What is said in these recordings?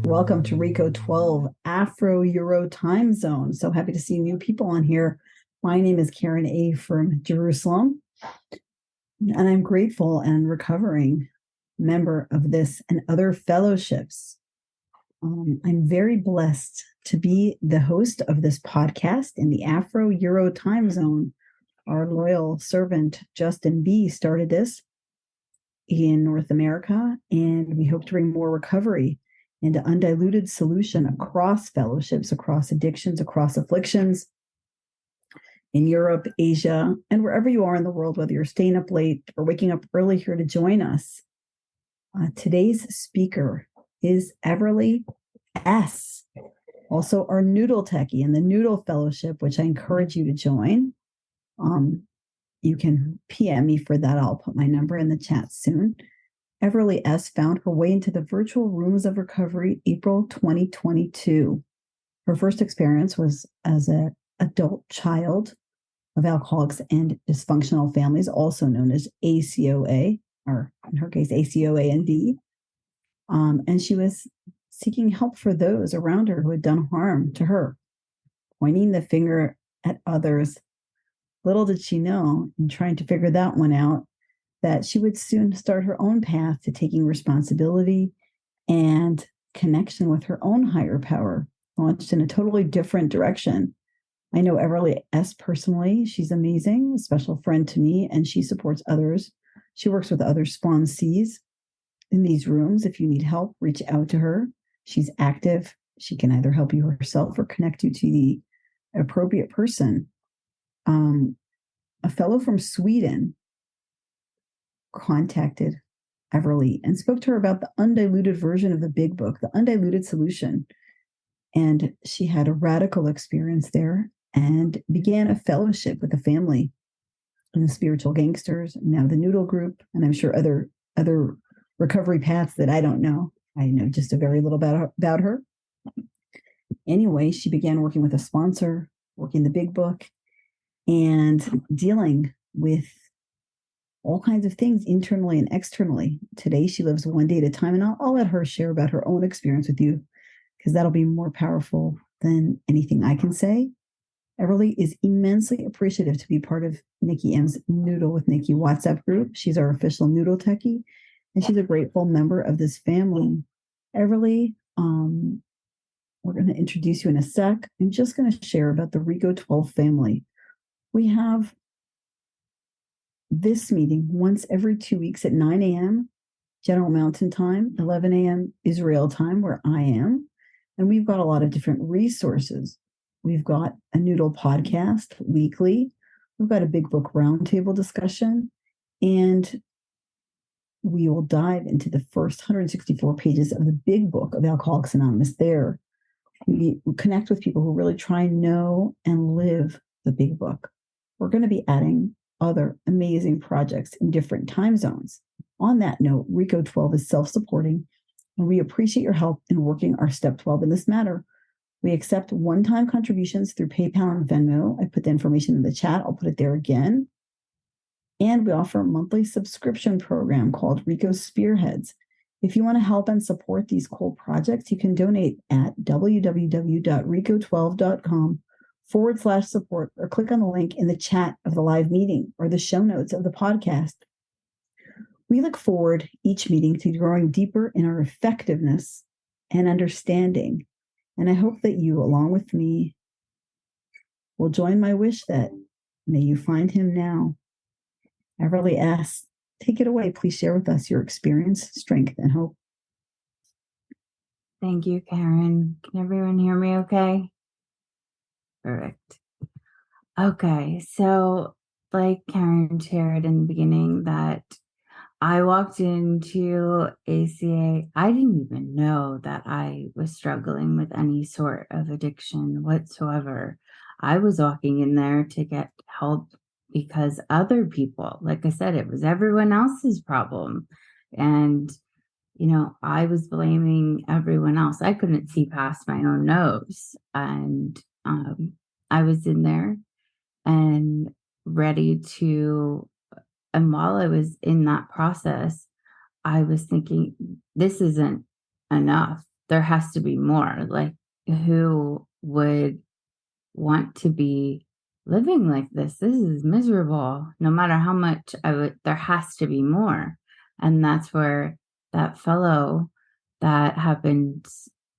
Welcome to Reco12 Afro-Euro Timezone. So happy to see new people on here. My name is Karen A. from Jerusalem, and I'm grateful and recovering member of this and other fellowships. I'm very blessed to be the host of this podcast in the Afro-Euro Timezone. Our loyal servant, Justin B., started this in North America, and we hope to bring more recovery into undiluted solution across fellowships, across addictions, across afflictions in Europe, Asia, and wherever you are in the world, whether you're staying up late or waking up early here to join us. Today's speaker is Evarleigh S., also our Noodle Techie in the Noodle Fellowship, which I encourage you to join. You can PM me for that. I'll put my number in the chat soon. Evarleigh S. found her way into the virtual rooms of recovery April 2022. Her first experience was as an adult child of alcoholics and dysfunctional families, also known as ACOA, or in her case, ACOA and D. And she was seeking help for those around her who had done harm to her, pointing the finger at others. Little did she know, in trying to figure that one out, that she would soon start her own path to taking responsibility and connection with her own higher power, launched in a totally different direction. I know Evarleigh S. personally. She's amazing, a special friend to me, and she supports others. She works with other sponsees in these rooms. If you need help, reach out to her. She's active. She can either help you herself or connect you to the appropriate person. A fellow from Sweden contacted Evarleigh and spoke to her about the undiluted version of the big book, the undiluted solution. And she had a radical experience there and began a fellowship with a family in the Spiritual Gangsters, now the Noodle Group, and I'm sure other recovery paths that I don't know. I know just a very little about her. Anyway, she began working with a sponsor, working the big book, and dealing with all kinds of things internally and externally. Today, she lives one day at a time, and I'll let her share about her own experience with you, because that'll be more powerful than anything I can say. Evarleigh is immensely appreciative to be part of Nikki M's Noodle with Nikki WhatsApp group. She's our official Noodle Techie, and she's a grateful member of this family. Evarleigh, we're going to introduce you in a sec. I'm just going to share about the Reco12 family. We have this meeting once every 2 weeks at 9 a.m. General Mountain Time, 11 a.m. Israel time, where I am. And we've got a lot of different resources. We've got a Noodle podcast weekly. We've got a big book roundtable discussion. And we will dive into the first 164 pages of the big book of Alcoholics Anonymous there. We connect with people who really try and know and live the big book. We're going to be adding other amazing projects in different time zones. On that note, Reco12 is self-supporting, and we appreciate your help in working our Step 12 in this matter. We accept one-time contributions through PayPal and Venmo. I put the information in the chat. I'll put it there again. And we offer a monthly subscription program called Reco Spearheads. If you want to help and support these cool projects, you can donate at www.reco12.com/support or click on the link in the chat of the live meeting or the show notes of the podcast. We look forward each meeting to growing deeper in our effectiveness and understanding. And I hope that you, along with me, will join my wish that may you find him now. Evarleigh S., take it away. Please share with us your experience, strength, and hope. Thank you, Karen. Can everyone hear me okay? Perfect. Okay, so like Karen shared in the beginning that I walked into ACA. I didn't even know that I was struggling with any sort of addiction whatsoever. I was walking in there to get help because other people, like I said, it was everyone else's problem. And, I was blaming everyone else. I couldn't see past my own nose. And I was in there and ready to, and while I was in that process, I was thinking, this isn't enough. there has to be more. Like, who would want to be living like this? This is miserable. No matter how much there has to be more. And that's where that fellow that happened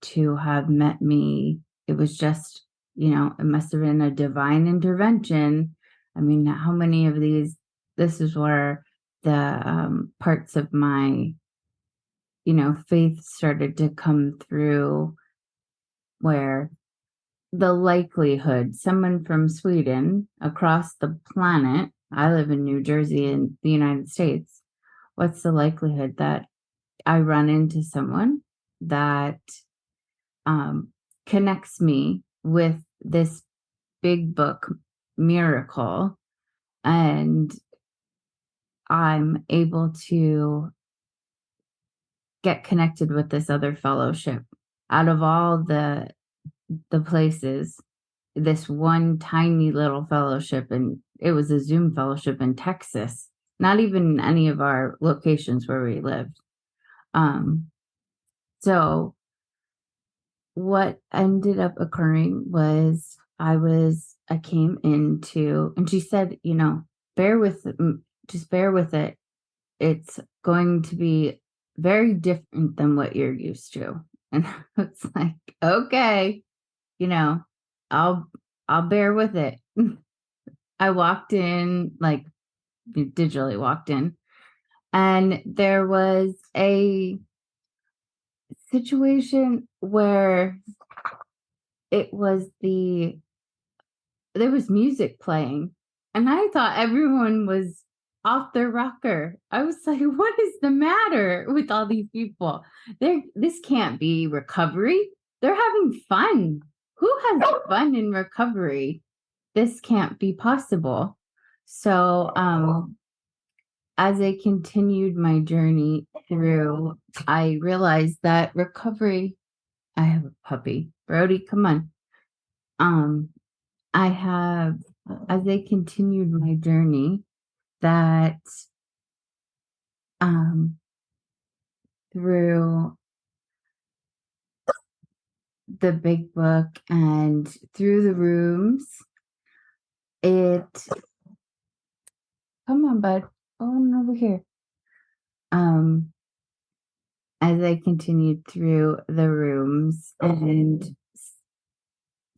to have met me, it was just, it must have been a divine intervention. I mean, how many of these, this is where the parts of my, faith started to come through, where the likelihood someone from Sweden across the planet, I live in New Jersey in the United States, what's the likelihood that I run into someone that connects me with this big book miracle, and I'm able to get connected with this other fellowship out of all the places, this one tiny little fellowship, and it was a Zoom fellowship in Texas, not even any of our locations where we lived. So what ended up occurring was I came into, and she said, just bear with it. It's going to be very different than what you're used to. And it's like, okay, I'll bear with it. I walked in, like digitally walked in, and there was a situation where there was music playing, and I thought everyone was off their rocker. I was like, what is the matter with all these people? This can't be recovery. They're having fun. Who has fun in recovery? This can't be possible. So, as I continued my journey through, I realized that recovery, I have a puppy. Brody, come on. As I continued my journey, that through the big book and through the rooms, come on, bud. Oh, over here. As I continued through the rooms, and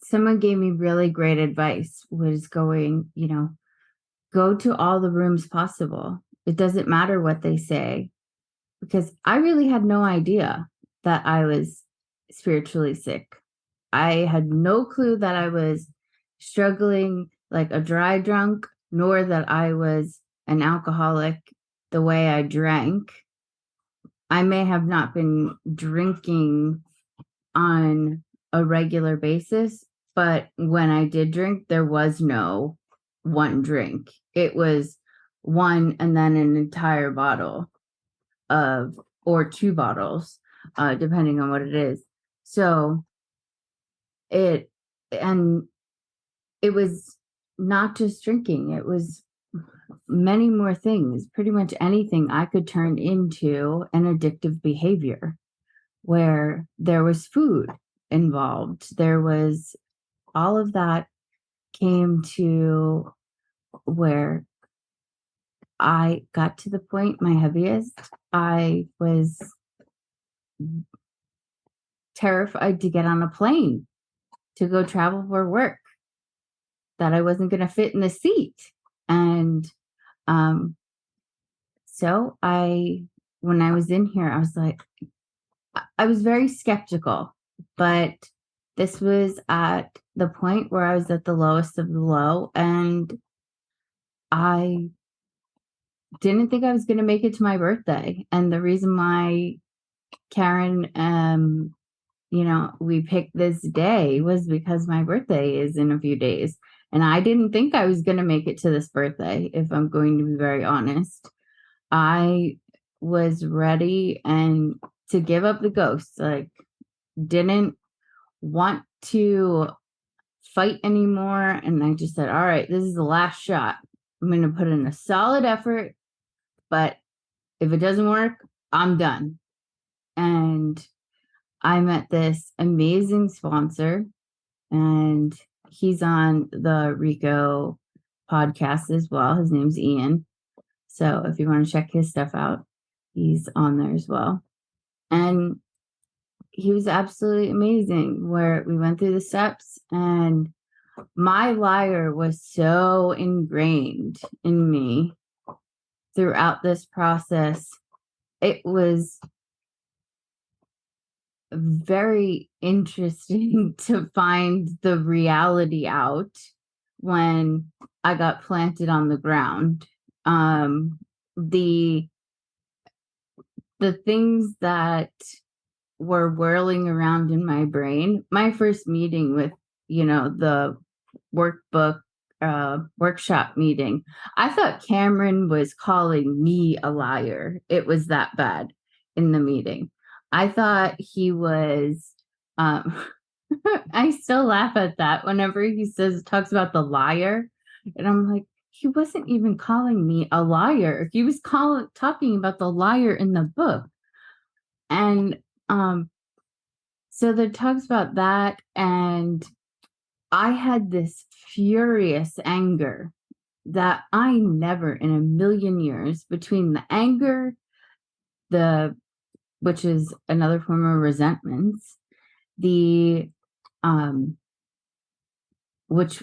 someone gave me really great advice, was going, go to all the rooms possible. It doesn't matter what they say, because I really had no idea that I was spiritually sick. I had no clue that I was struggling like a dry drunk, nor that I was an alcoholic the way I drank. I may have not been drinking on a regular basis, but when I did drink, there was no one drink. It was one and then an entire bottle or two bottles, depending on what it is. So it was not just drinking, it was many more things. Pretty much anything I could turn into an addictive behavior, where there was food involved. There was all of that came to where I got to the point, my heaviest, I was terrified to get on a plane to go travel for work, that I wasn't going to fit in the seat. And so when I was in here, I was like, I was very skeptical, but this was at the point where I was at the lowest of the low, and I didn't think I was going to make it to my birthday. And the reason why, Karen, we picked this day was because my birthday is in a few days. And I didn't think I was going to make it to this birthday, if I'm going to be very honest. I was ready and to give up the ghost, like didn't want to fight anymore. And I just said, all right, this is the last shot. I'm going to put in a solid effort, but if it doesn't work, I'm done. And I met this amazing sponsor, and he's on the Reco podcast as well. His name's Ian. So if you want to check his stuff out, he's on there as well. And he was absolutely amazing, where we went through the steps, and my liar was so ingrained in me throughout this process. It was very interesting to find the reality out when I got planted on the ground. The things that were whirling around in my brain, my first meeting with, the workbook workshop meeting, I thought Cameron was calling me a liar. It was that bad in the meeting. I thought he was, I still laugh at that whenever he talks about the liar. And I'm like, he wasn't even calling me a liar. He was talking about the liar in the book. And so there talks about that. And I had this furious anger that I never in a million years, between the anger, which is another form of resentments, which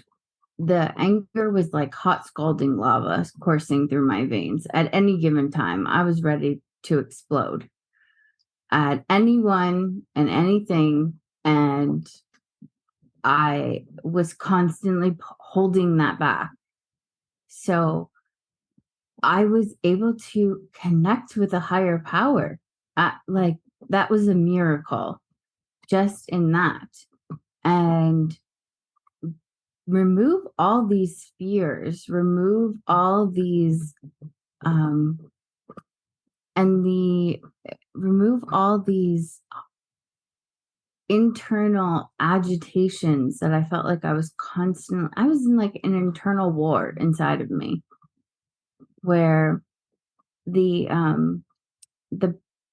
the anger was like hot scalding lava coursing through my veins. At any given time, I was ready to explode at anyone and anything. And I was constantly holding that back. So I was able to connect with a higher power. Like, that was a miracle just in that. And remove all these fears, remove all these, remove all these internal agitations that I felt like I was in like an internal war inside of me, where the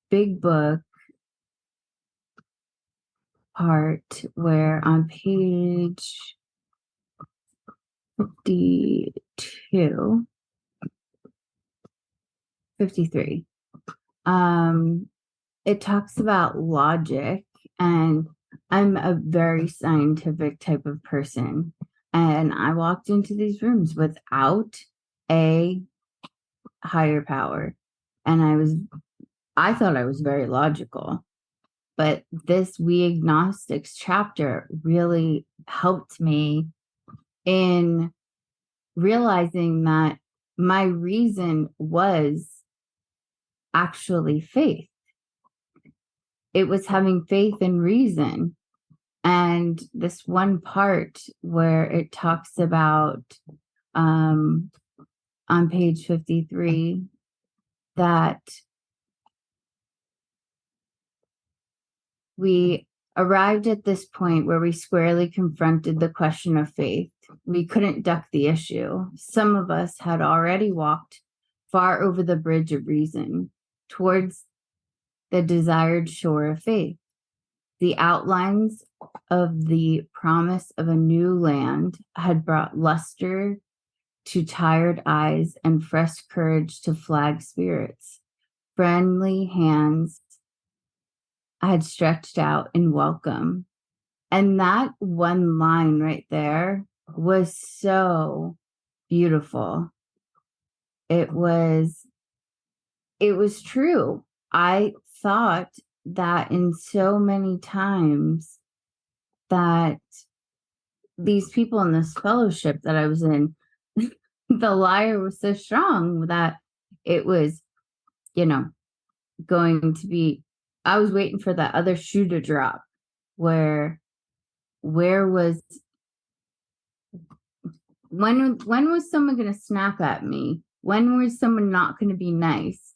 big book part, where on page 52, 53, it talks about logic, and I'm a very scientific type of person, and I walked into these rooms without a higher power, and I thought I was very logical, but this We Agnostics chapter really helped me in realizing that my reason was actually faith. It was having faith and reason. And this one part where it talks about, on page 53, that we arrived at this point where we squarely confronted the question of faith. We couldn't duck the issue. Some of us had already walked far over the bridge of reason towards the desired shore of faith. The outlines of the promise of a new land had brought luster to tired eyes and fresh courage to flag spirits. Friendly hands had stretched out in welcome. And that one line right there was so beautiful. It was true. I thought that in so many times that these people in this fellowship that I was in, the liar was so strong that it was, going to be, I was waiting for that other shoe to drop, where was, when was someone going to snap at me? When was someone not going to be nice?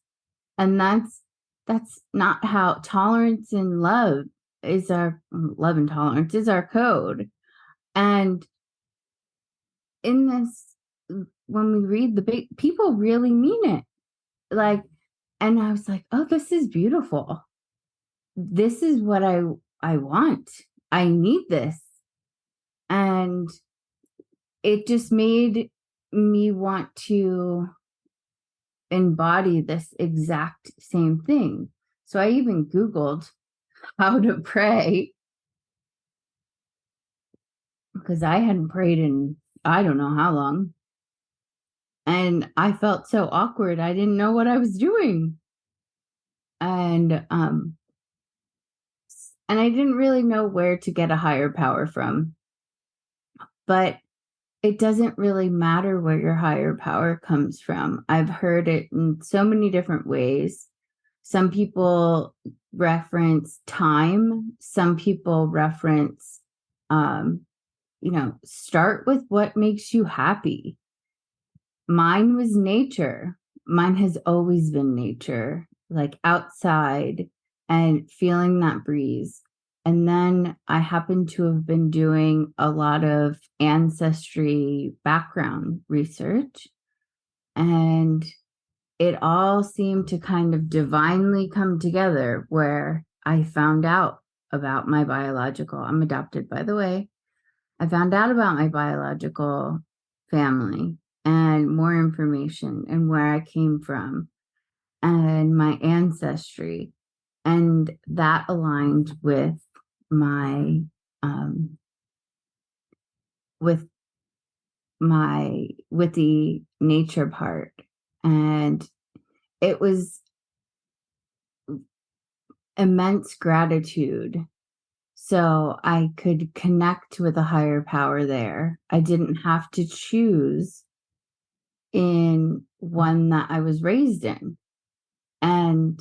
And that's not how tolerance and love and tolerance is our code. And in this, when we read the big, people really mean it. Like, and I was like, oh, this is beautiful. this is what I want. I need this. And it just made me want to embody this exact same thing. So I even Googled how to pray, because I hadn't prayed in I don't know how long. And I felt so awkward. I didn't know what I was doing. And I didn't really know where to get a higher power from. But it doesn't really matter where your higher power comes from. I've heard it in so many different ways. Some people reference time. Some people reference, start with what makes you happy. Mine was nature. Mine has always been nature, like outside and feeling that breeze. And then I happen to have been doing a lot of ancestry background research, and it all seemed to kind of divinely come together where I found out about my biological, I'm adopted, by the way. I found out about my biological family and more information and where I came from and my ancestry. And that aligned with my with with the nature part. And it was immense gratitude. So I could connect with a higher power there. I didn't have to choose in one that I was raised in. And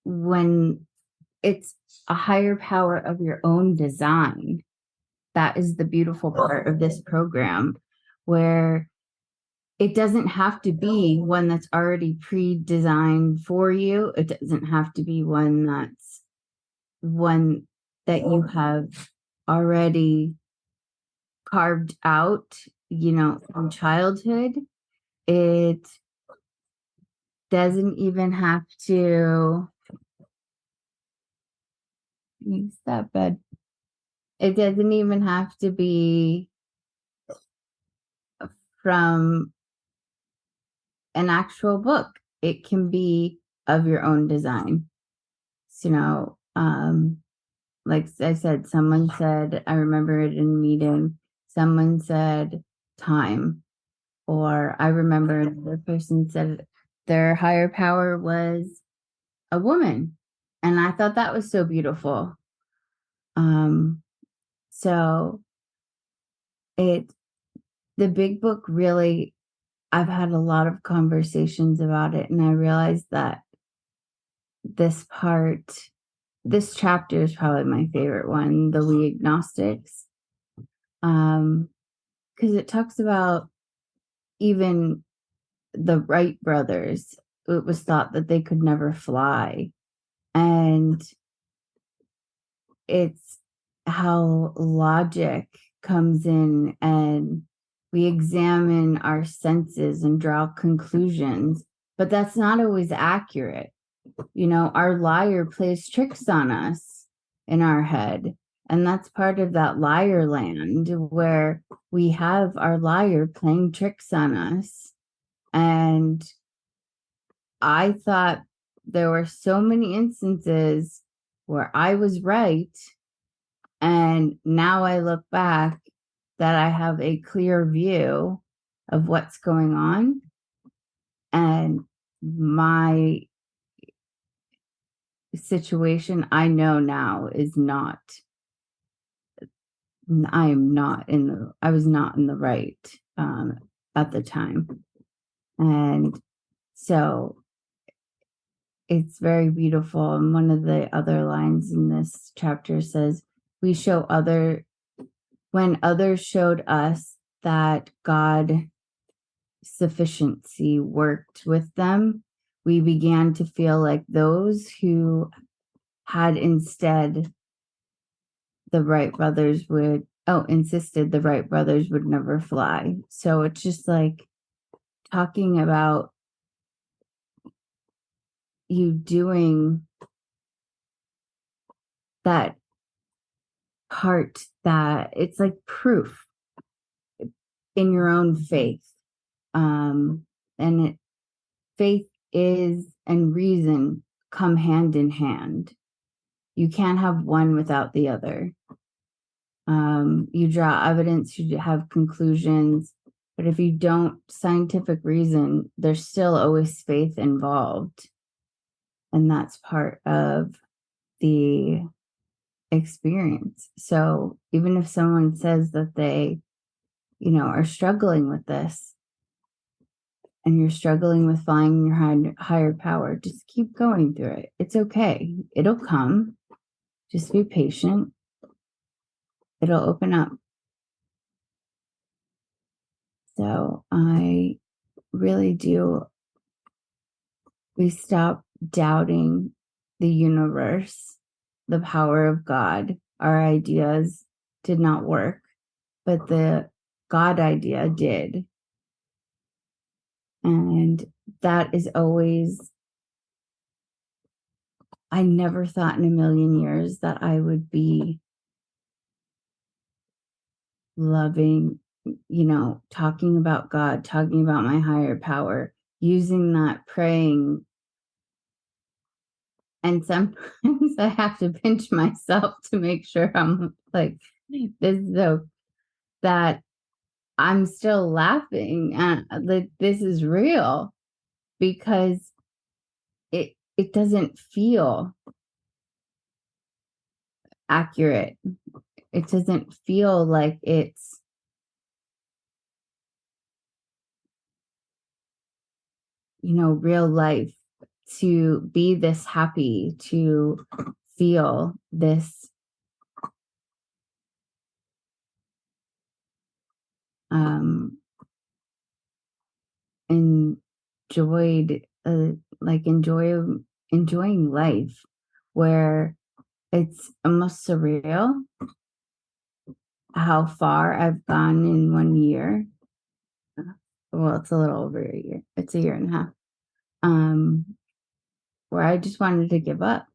when it's a higher power of your own design, that is the beautiful part of this program, where it doesn't have to be one that's already pre-designed for you. It doesn't have to be one that you have already carved out, from childhood. It doesn't even have to use that bed. It doesn't even have to be from an actual book. It can be of your own design. So, like I said, someone said, I remember it in a meeting, someone said time, or I remember another person said their higher power was a woman. And I thought that was so beautiful. So the big book really, I've had a lot of conversations about it, and I realized that this chapter is probably my favorite one, the We Agnostics. Because it talks about even the Wright brothers. It was thought that they could never fly. And it's how logic comes in, and we examine our senses and draw conclusions, but that's not always accurate. Our liar plays tricks on us in our head. And that's part of that Liarland, where we have our liar playing tricks on us. And I thought there were so many instances where I was right. And now I look back that I have a clear view of what's going on. And my situation, I know now, is not, I was not in the right at the time. And so it's very beautiful. And one of the other lines in this chapter says, when others showed us that God sufficiency worked with them, we began to feel like those who had insisted the Wright brothers would never fly. So it's just like talking about you doing that part that it's like proof in your own faith. Faith is and reason come hand in hand. You can't have one without the other. You draw evidence, you have conclusions, but if you don't scientific reason, there's still always faith involved. And that's part of the experience. So even if someone says that they, are struggling with this, and you're struggling with finding your higher power, just keep going through it. It's okay. It'll come. Just be patient. It'll open up. So I really do. We stop doubting the universe, the power of God. Our ideas did not work, but the God idea did. And that is always, I never thought in a million years that I would be loving, talking about God, talking about my higher power, using that, praying. And sometimes I have to pinch myself to make sure I'm like, this is so that I'm still laughing and like this is real, because it doesn't feel accurate. It doesn't feel like it's real life, to be this happy, to feel this enjoyed enjoying life, where it's almost surreal how far I've gone in 1 year. Well, it's a little over a year. It's a year and a half. Where I just wanted to give up.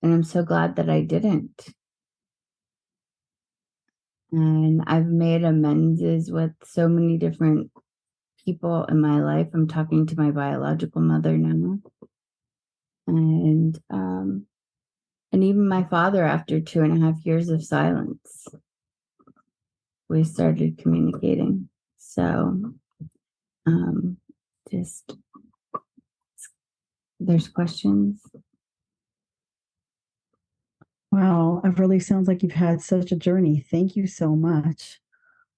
And I'm so glad that I didn't. And I've made amends with so many different people in my life. I'm talking to my biological mother now. And even my father, after 2.5 years of silence, we started communicating. So just, there's questions. Wow, it really sounds like you've had such a journey. Thank you so much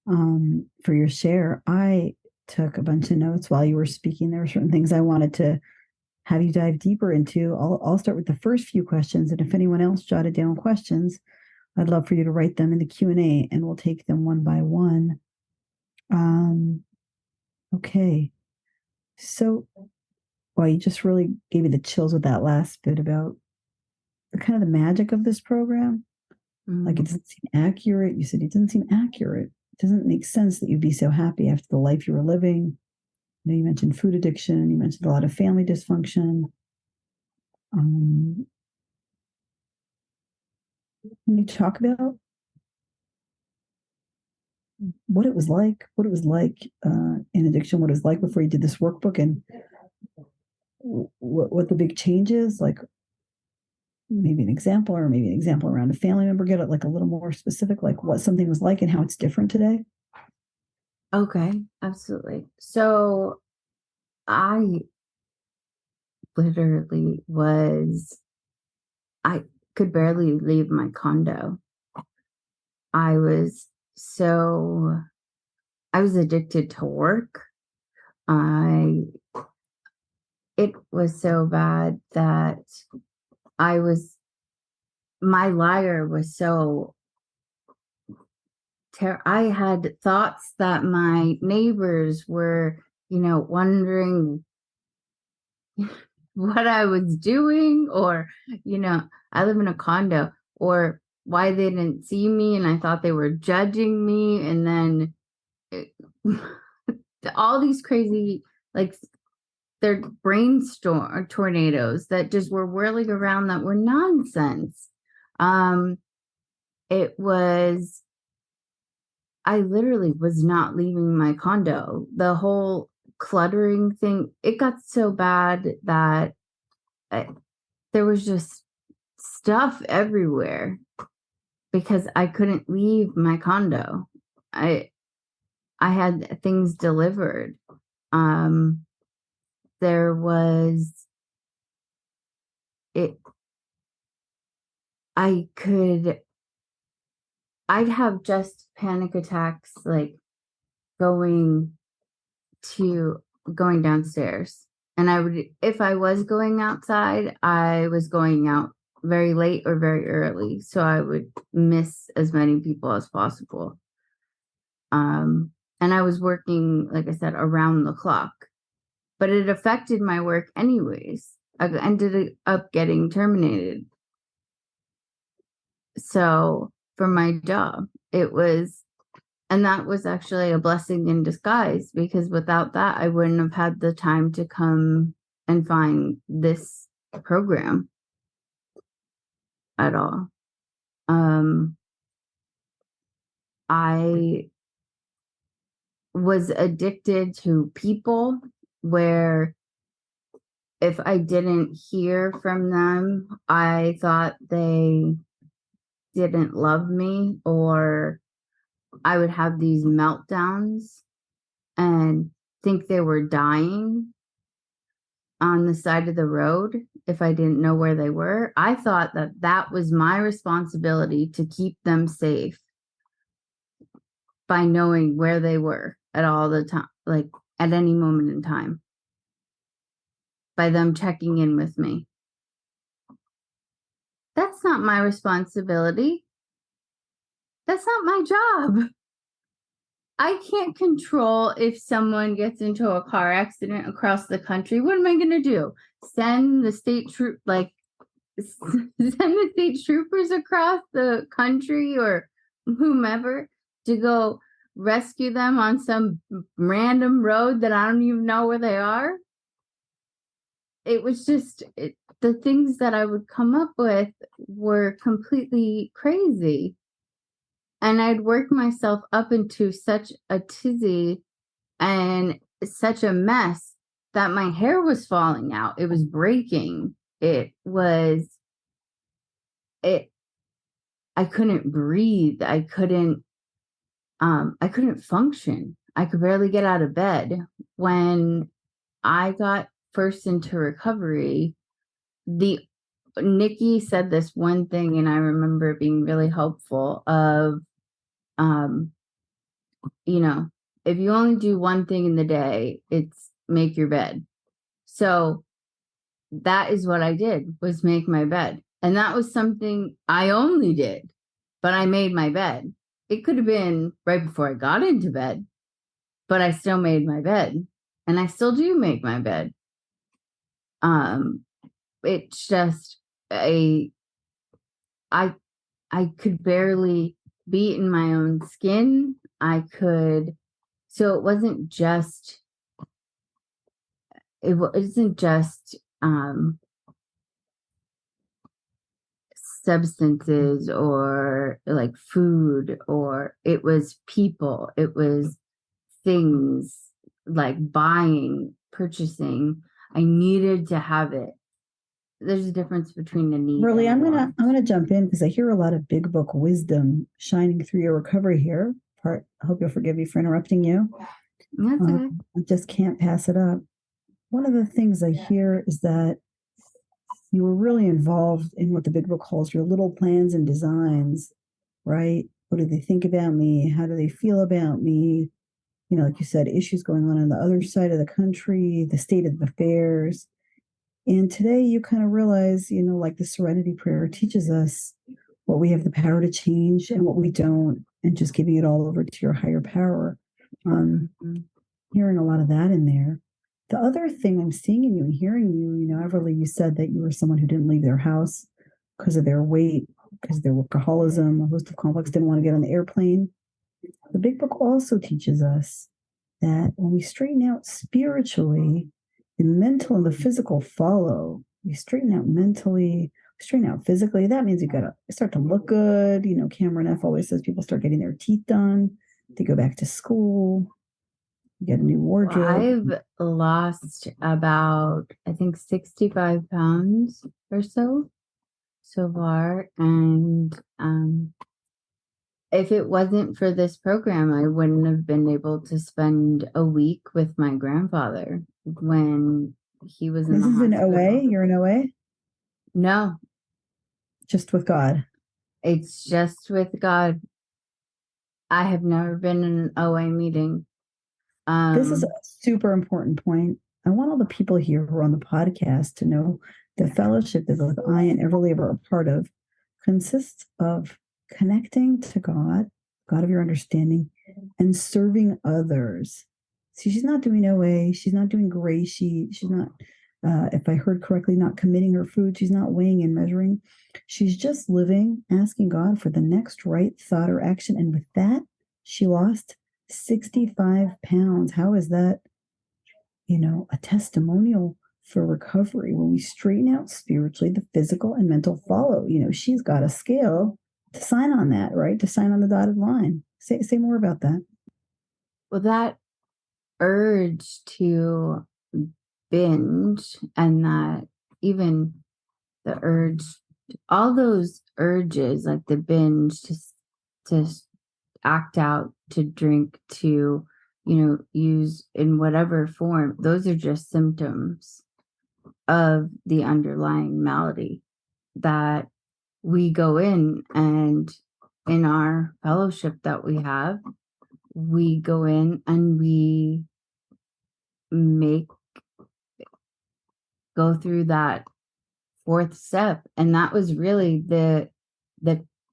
for your share. I took a bunch of notes while you were speaking. There were certain things I wanted to have you dive deeper into. I'll start with the first few questions, and if anyone else jotted down questions, I'd love for you to write them in the Q&A, and we'll take them one by one. Okay. So, well, you just really gave me the chills with that last bit about the kind of the magic of this program. Like, it doesn't seem accurate. You said it doesn't seem accurate. It doesn't make sense that you'd be so happy after the life you were living. You mentioned food addiction. You mentioned a lot of family dysfunction. Can you talk about what it was like in addiction, what it was like before you did this workbook, and what the big change is? Like, maybe an example, or maybe an example around a family member. Get it like a little more specific, like what something was like and how it's different today. Okay, absolutely. So I literally I could barely leave my condo. I was addicted to work. It was so bad that my liar was so I had thoughts that my neighbors were, wondering what I was doing, or, I live in a condo, or why they didn't see me and I thought they were judging me. And then all these crazy, like, they're brainstorm tornadoes that just were whirling around that were nonsense. It was, I literally was not leaving my condo. The whole cluttering thing, it got so bad that there was just stuff everywhere because I couldn't leave my condo. I had things delivered. There was it. I'd have just panic attacks, like going downstairs. And if I was going outside, I was going out very late or very early. So I would miss as many people as possible. And I was working, like I said, around the clock, but it affected my work anyways. I ended up getting terminated. So for my job, and that was actually a blessing in disguise, because without that, I wouldn't have had the time to come and find this program at all. I was addicted to people where if I didn't hear from them, I thought they didn't love me, or I would have these meltdowns and think they were dying on the side of the road if I didn't know where they were. I thought that was my responsibility to keep them safe by knowing where they were at all the time, like at any moment in time, by them checking in with me. That's not my responsibility. That's not my job. I can't control if someone gets into a car accident across the country. What am I going to do? Send the state troopers across the country or whomever to go rescue them on some random road that I don't even know where they are? It was just the things that I would come up with were completely crazy. And I'd work myself up into such a tizzy and such a mess that my hair was falling out. It was breaking. I couldn't breathe. I couldn't function. I could barely get out of bed. When I got first into recovery, Nikki said this one thing, and I remember it being really helpful of, if you only do one thing in the day, it's make your bed. So that is what I did, was make my bed. And that was something I only did, but I made my bed. It could have been right before I got into bed, but I still made my bed, and I still do make my bed. It's just I could barely be in my own skin. So it wasn't just substances or like food, or it was people, it was things, like purchasing. I needed to have it. There's a difference between the need. Really, I'm gonna jump in because I hear a lot of big book wisdom shining through your recovery here. I hope you'll forgive me for interrupting you. That's okay. I just can't pass it up. One of the things I hear is that you were really involved in what the big book calls your little plans and designs, right? What do they think about me? How do they feel about me? Like you said, issues going on the other side of the country, the state of affairs. And today you kind of realize, like the Serenity Prayer teaches us what we have the power to change and what we don't, and just giving it all over to your higher power. Hearing a lot of that in there. The other thing I'm seeing in you and hearing you, Evarleigh, you said that you were someone who didn't leave their house because of their weight, because of their workaholism, a host of complex, didn't want to get on the airplane. The big book also teaches us that when we straighten out spiritually, the mental and the physical follow. We straighten out mentally, straighten out physically. That means you got to start to look good. You know, Cameron F always says people start getting their teeth done. They go back to school, get a new wardrobe. I've lost about, I think, 65 pounds or so far. And if it wasn't for this program, I wouldn't have been able to spend a week with my grandfather when he was in This the is an hospital. OA? You're an OA? No, Just with God. it's just with God. I have never been in an OA meeting. This is a super important point. I want all the people here who are on the podcast to know the fellowship that both I and Evarleigh are a part of consists of connecting to God, God of your understanding, and serving others. See, she's not doing OA. She's not doing grace. She's not, if I heard correctly, not committing her food. She's not weighing and measuring. She's just living, asking God for the next right thought or action. And with that, she lost 65 pounds. How is that, a testimonial for recovery? When we straighten out spiritually, the physical and mental follow. She's got a scale to sign on that, right? To sign on the dotted line. Say more about that. Well, that urge to binge, and that even the urge, all those urges, like the binge, to act out, to drink, to use in whatever form, those are just symptoms of the underlying malady that we go in. And in our fellowship that we have, we go in and we go through that fourth step. And that was really the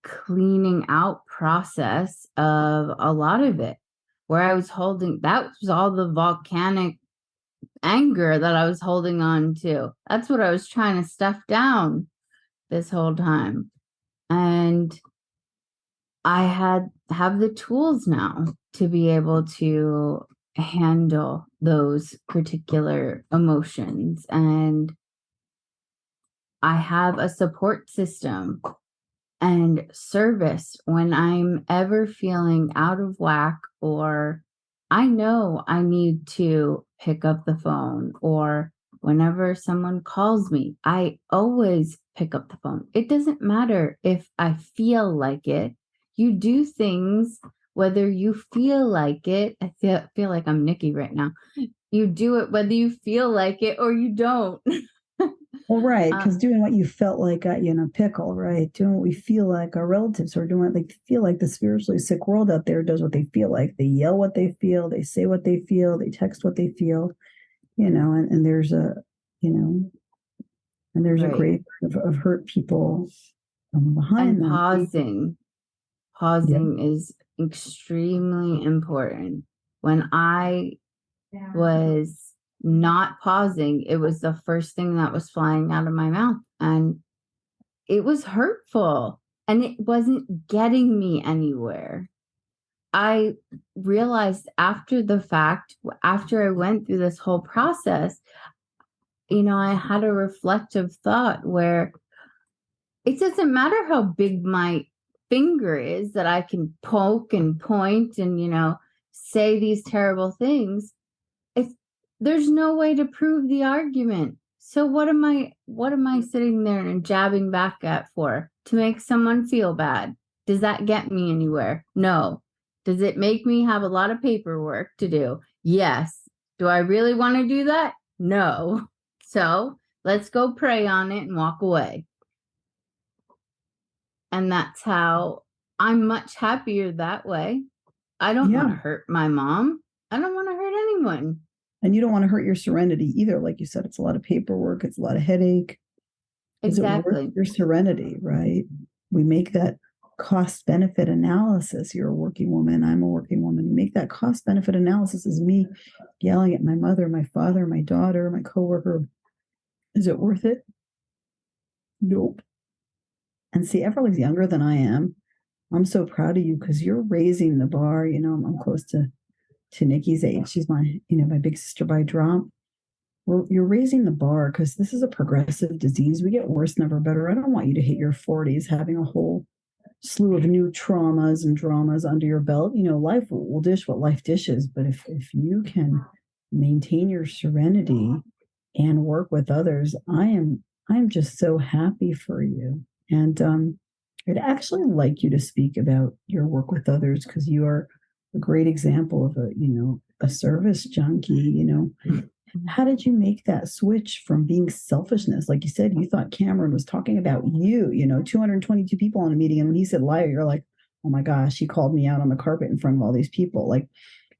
cleaning out process of a lot of it, where I was holding, that was all the volcanic anger that I was holding on to. That's what I was trying to stuff down this whole time. And I have the tools now to be able to handle those particular emotions. And I have a support system and service when I'm ever feeling out of whack, or I know I need to pick up the phone, or whenever someone calls me, I always pick up the phone. It doesn't matter if I feel like it. You do things whether you feel like it. I feel like I'm Nikki right now. You do it whether you feel like it or you don't. Well, right, because doing what you felt like got you in a pickle, right? Doing what we feel like our relatives are doing, what they feel like. The spiritually sick world out there does what they feel like. They yell what they feel, they say what they feel, they text what they feel, and there's a, and there's a great of hurt people behind and them. Pausing is extremely important. When I was not pausing, it was the first thing that was flying out of my mouth, and it was hurtful, and it wasn't getting me anywhere. I realized after the fact, after I went through this whole process, I had a reflective thought where it doesn't matter how big my finger is that I can poke and point and, say these terrible things. There's no way to prove the argument. So what am I sitting there and jabbing back at for? To make someone feel bad? Does that get me anywhere? No. Does it make me have a lot of paperwork to do? Yes. Do I really want to do that? No. So let's go pray on it and walk away. And that's how I'm much happier that way. I don't want to hurt my mom. I don't want to hurt anyone. And you don't want to hurt your serenity either. Like you said, it's a lot of paperwork. It's a lot of headache. Exactly. Is it worth your serenity, right? We make that cost benefit analysis. You're a working woman. I'm a working woman. We make that cost benefit analysis as me yelling at my mother, my father, my daughter, my coworker. Is it worth it? Nope. And see, Everleigh's younger than I am. I'm so proud of you because you're raising the bar. I'm close to Nikki's age. She's my big sister by drop. you're raising the bar because this is a progressive disease. We get worse, never better. I don't want you to hit your 40s having a whole slew of new traumas and dramas under your belt. Life will dish what life dishes, but if you can maintain your serenity and work with others, I'm just so happy for you. And I'd actually like you to speak about your work with others because you are a great example of a service junkie. How did you make that switch from being selfishness? Like you said, you thought Cameron was talking about you, 222 people on a meeting. And when he said liar, you're like, oh my gosh, he called me out on the carpet in front of all these people. Like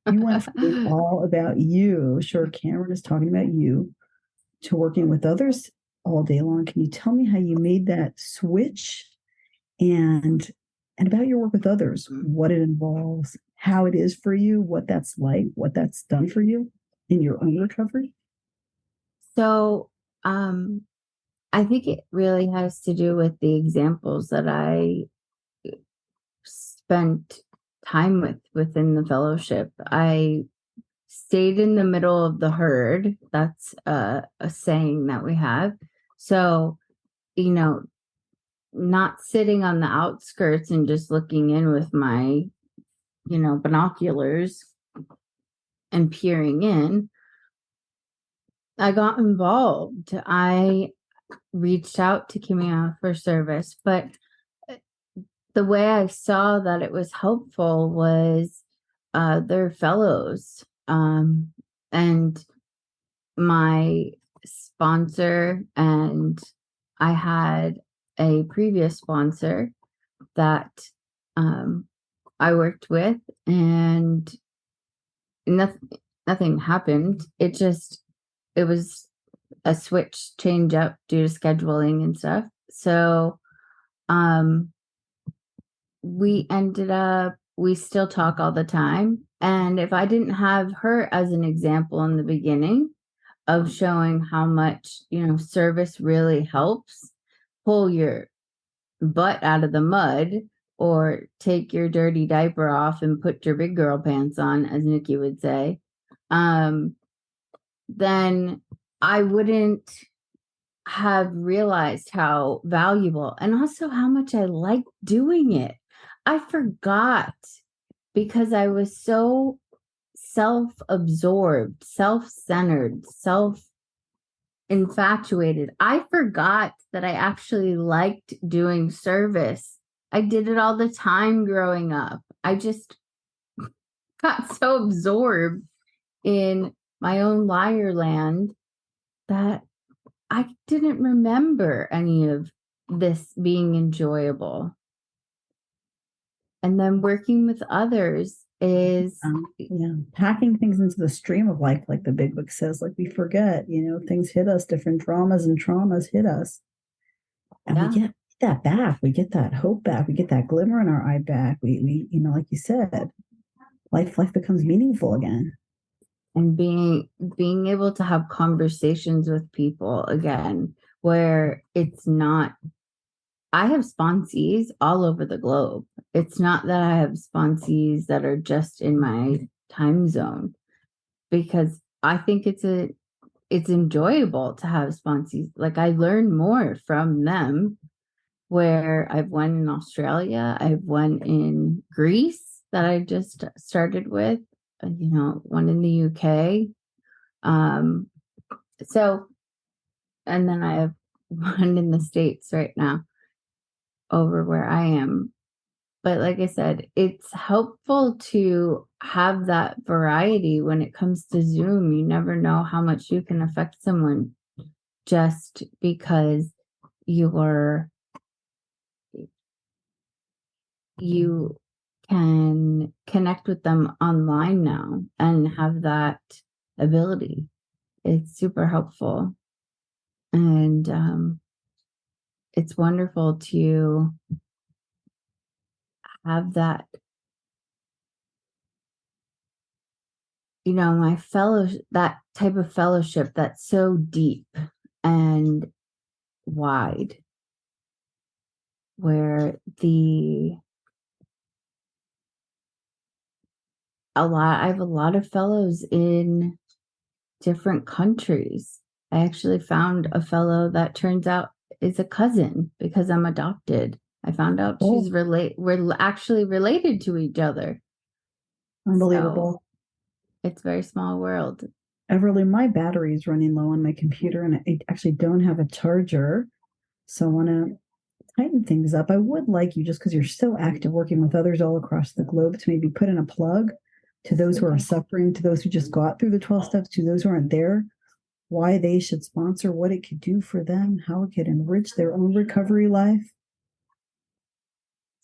you went from being all about you. Sure, Cameron is talking about you to working with others all day long. Can you tell me how you made that switch and about your work with others, what it involves, how it is for you, what that's like, what that's done for you in your own recovery? So, I think it really has to do with the examples that I spent time with within the fellowship. I stayed in the middle of the herd. That's a saying that we have. So, not sitting on the outskirts and just looking in with my, binoculars and peering in. I got involved. I reached out to Kimia for service, but the way I saw that it was helpful was their fellows. And my sponsor, and I had a previous sponsor that I worked with, and nothing happened. It was a switch change up due to scheduling and stuff. So we still talk all the time. And if I didn't have her as an example in the beginning of showing how much, service really helps pull your butt out of the mud or take your dirty diaper off and put your big girl pants on, as Nikki would say, then I wouldn't have realized how valuable and also how much I liked doing it. I forgot because I was so self-absorbed, self-centered, self-infatuated. I forgot that I actually liked doing service. I did it all the time growing up. I just got so absorbed in my own Liarland that I didn't remember any of this being enjoyable. And then working with others is packing things into the stream of life, like the big book says. Like we forget, things hit us, different dramas and traumas hit us, and we get that back. We get that hope back. We get that glimmer in our eye back. We like you said, life becomes meaningful again. And being able to have conversations with people again, where it's not, I have sponsees all over the globe. It's not that I have sponsees that are just in my time zone, because I think it's enjoyable to have sponsees. Like I learn more from them, where I've one in Australia, I've one in Greece that I just started with, one in the UK. So, and then I have one in the States right now over where I am. But like I said, it's helpful to have that variety when it comes to Zoom. You never know how much you can affect someone just because you can connect with them online now and have that ability. It's super helpful. And it's wonderful to have that, that type of fellowship that's so deep and wide, where I have a lot of fellows in different countries. I actually found a fellow that turns out is a cousin because I'm adopted. I found out Oh, we're actually related to each other. unbelievable. So it's a very small world. Everly, my battery is running low on my computer and I actually don't have a charger. So I want to tighten things up. I would like you, just because you're so active working with others all across the globe, to maybe put in a plug to those who are suffering, to those who just got through the 12 steps, to those who aren't there, why they should sponsor, what it could do for them, how it could enrich their own recovery life.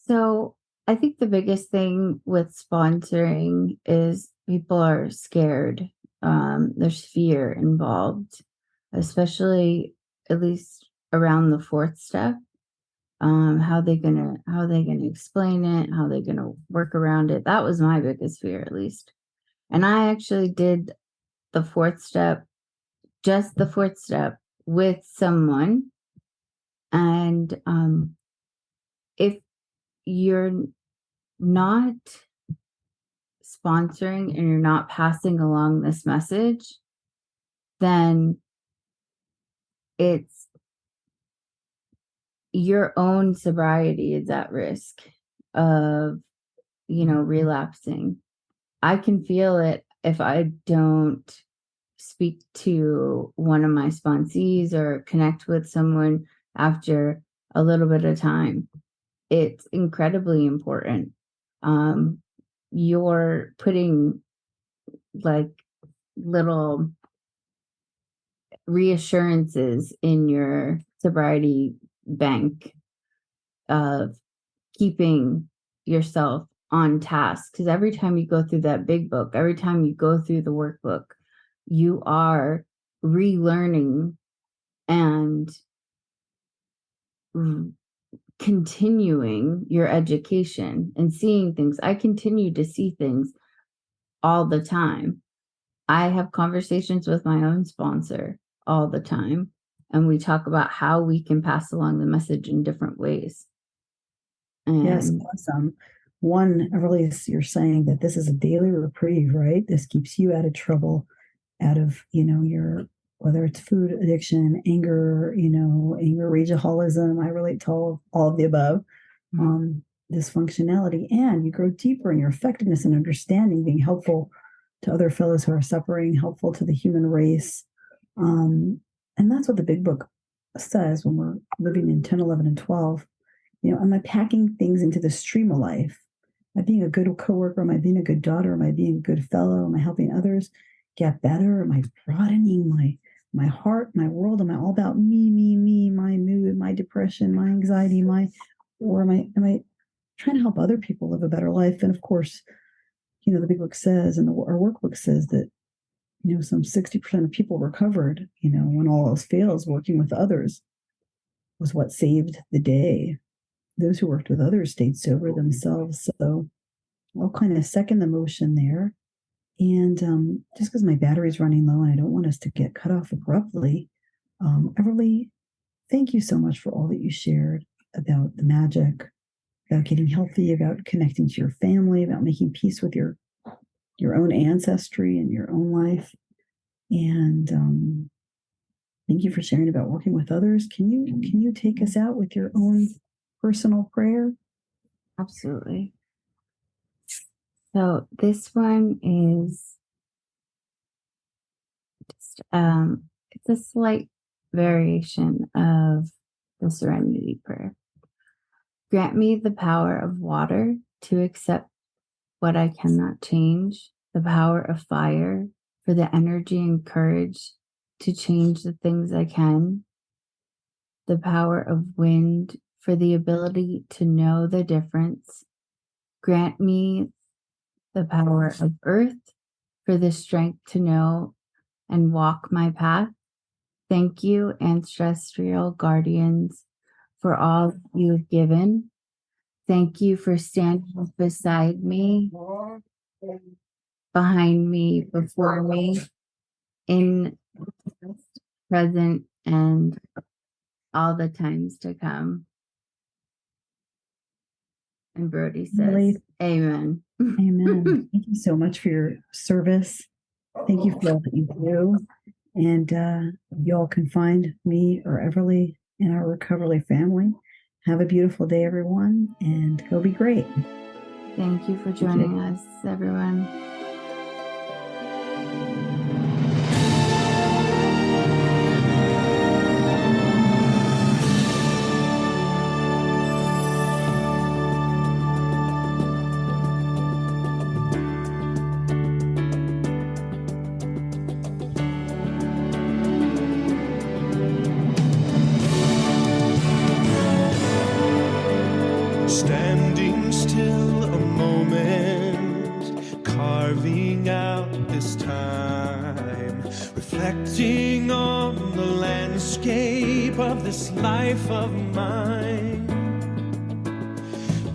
So I think the biggest thing with sponsoring is people are scared. There's fear involved, especially at least around the fourth step. How they gonna explain it? How they gonna work around it? That was my biggest fear, at least. And I actually did the fourth step, just the fourth step, with someone. And if you're not sponsoring and you're not passing along this message, then it's your own sobriety is at risk of, relapsing. I can feel it if I don't speak to one of my sponsees or connect with someone after a little bit of time. It's incredibly important. You're putting like little reassurances in your sobriety bank of keeping yourself on task, because every time you go through that big book, every time you go through the workbook, you are relearning and continuing your education and seeing things. I continue to see things all the time. I have conversations with my own sponsor all the time, and we talk about how we can pass along the message in different ways. Yes, And awesome. One, really, you're saying that this is a daily reprieve, right? This keeps you out of trouble, out of, your, whether it's food addiction, anger, anger, rageaholicism. I relate to all of the above. Dysfunctionality, and you grow deeper in your effectiveness and understanding, being helpful to other fellows who are suffering, helpful to the human race. And that's what the big book says when we're living in 10, 11, and 12. Am I packing things into the stream of life? Am I being a good coworker? Am I being a good daughter? Am I being a good fellow? Am I helping others get better? Am I broadening my heart, my world? Am I all about me, my mood, my depression, my anxiety, or am I trying to help other people live a better life? And of course, the big book says, and our workbook says that, some 60% of people recovered, when all else fails, working with others was what saved the day. Those who worked with others stayed sober themselves. So I'll kind of second the motion there. And just because my battery's running low and I don't want us to get cut off abruptly, Everly, thank you so much for all that you shared about the magic, about getting healthy, about connecting to your family, about making peace with your own ancestry and your own life. And thank you for sharing about working with others. Can you take us out with your own personal prayer? absolutely. So this one is just it's a slight variation of the serenity prayer. Grant me the power of water to accept what I cannot change, the power of fire for the energy and courage to change the things I can, the power of wind for the ability to know the difference. Grant me the power of earth for the strength to know and walk my path. Thank you, ancestral guardians, for all you've given. Thank you for standing beside me, behind me, before me, in present and all the times to come. And Brody says, Really, Amen. amen. Thank you so much for your service Thank you for all that you do. And you all can find me or Everleigh in our Reco12 family. Have a beautiful day, everyone, and go be great. Thank you for joining us, everyone. Standing still a moment, carving out this time, reflecting on the landscape of this life of mine.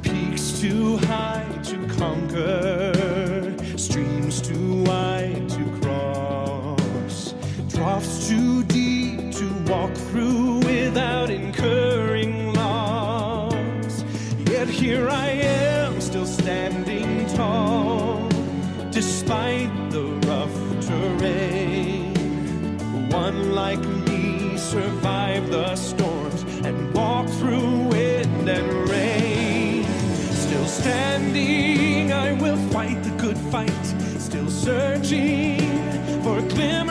Peaks too high to conquer, streams too wide to cross, troughs too deep to walk through without incurring loss. Yet here I am, still standing tall, despite the rough terrain. One like me survived the storms and walked through wind and rain. Still standing, I will fight the good fight, still searching for a glimpse